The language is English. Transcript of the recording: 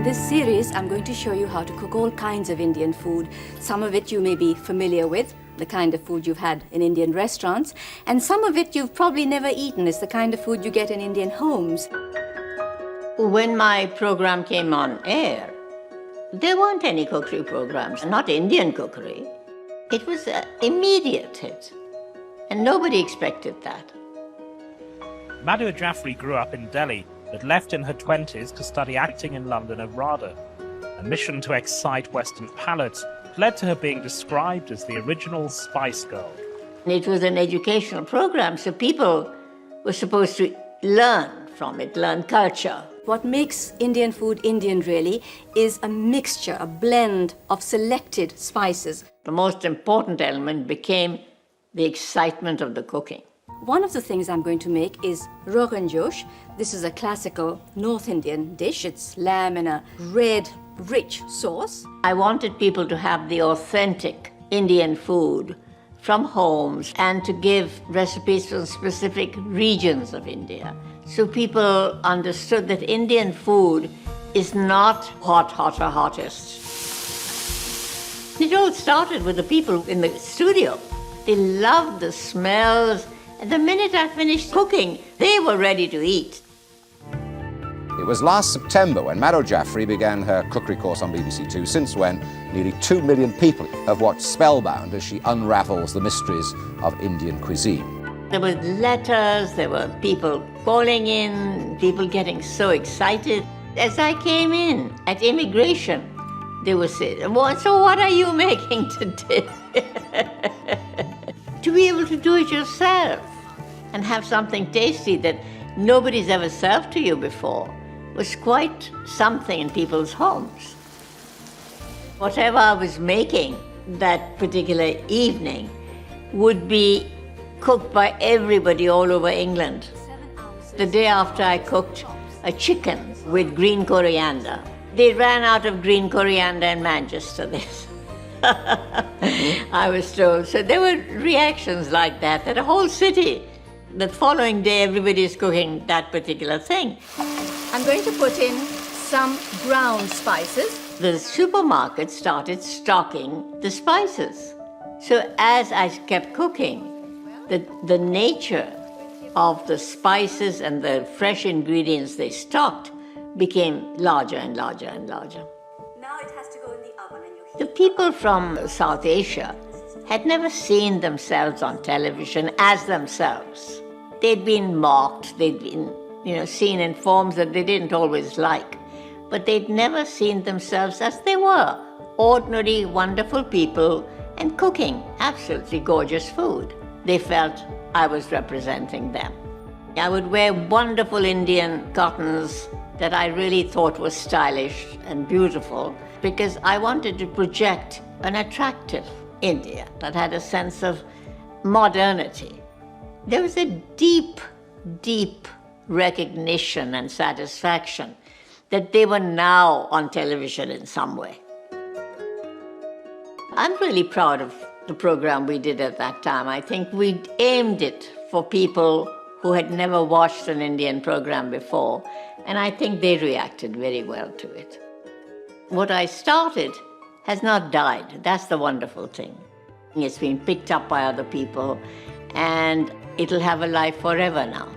this series, I'm going to show you how to cook all kinds of Indian food. Some of it you may be familiar with, the kind of food you've had in Indian restaurants, and some of it you've probably never eaten. It's the kind of food you get in Indian homes. When my program came on air, there weren't any cookery programs, not Indian cookery. It was an immediate hit, and nobody expected that. Madhur Jaffrey grew up in Delhi, but left in her 20s to study acting in London and RADA. A mission to excite Western palates led to her being described as the original Spice Girl. It was an educational program, so people were supposed to learn from it, learn culture. What makes Indian food Indian really is a mixture, a blend of selected spices. The most important element became the excitement of the cooking. One of the things I'm going to make is Rogan Josh. This is a classical North Indian dish. It's lamb in a red, rich sauce. I wanted people to have the authentic Indian food from homes and to give recipes from specific regions of India. So people understood that Indian food is not hot, hotter, hottest. It all started with the people in the studio. They loved the smells. And the minute I finished cooking, they were ready to eat. It was last September when Madhur Jaffrey began her cookery course on BBC Two, since when nearly 2 million people have watched spellbound as she unravels the mysteries of Indian cuisine. There were letters, there were people calling in, people getting so excited. As I came in at immigration, they would say, "Well, so what are you making today?" To be able to do it yourself and have something tasty that nobody's ever served to you before was quite something in people's homes. Whatever I was making that particular evening would be cooked by everybody all over England. The day after I cooked a chicken with green coriander, they ran out of green coriander in Manchester. I was told. So there were reactions like that a whole city. The following day, everybody is cooking that particular thing. I'm going to put in some ground spices. The supermarket started stocking the spices. So as I kept cooking, the nature of the spices and the fresh ingredients they stocked became larger and larger and larger. Now it has to go in the oven. The people from South Asia had never seen themselves on television as themselves. They'd been mocked, they'd been, seen in forms that they didn't always like, but they'd never seen themselves as they were, ordinary, wonderful people and cooking absolutely gorgeous food. They felt I was representing them. I would wear wonderful Indian cottons that I really thought was stylish and beautiful, because I wanted to project an attractive India that had a sense of modernity. There was a deep, deep recognition and satisfaction that they were now on television in some way. I'm really proud of the program we did at that time. I think we aimed it for people who had never watched an Indian program before, and I think they reacted very well to it. What I started has not died. That's the wonderful thing. It's been picked up by other people, and it'll have a life forever now.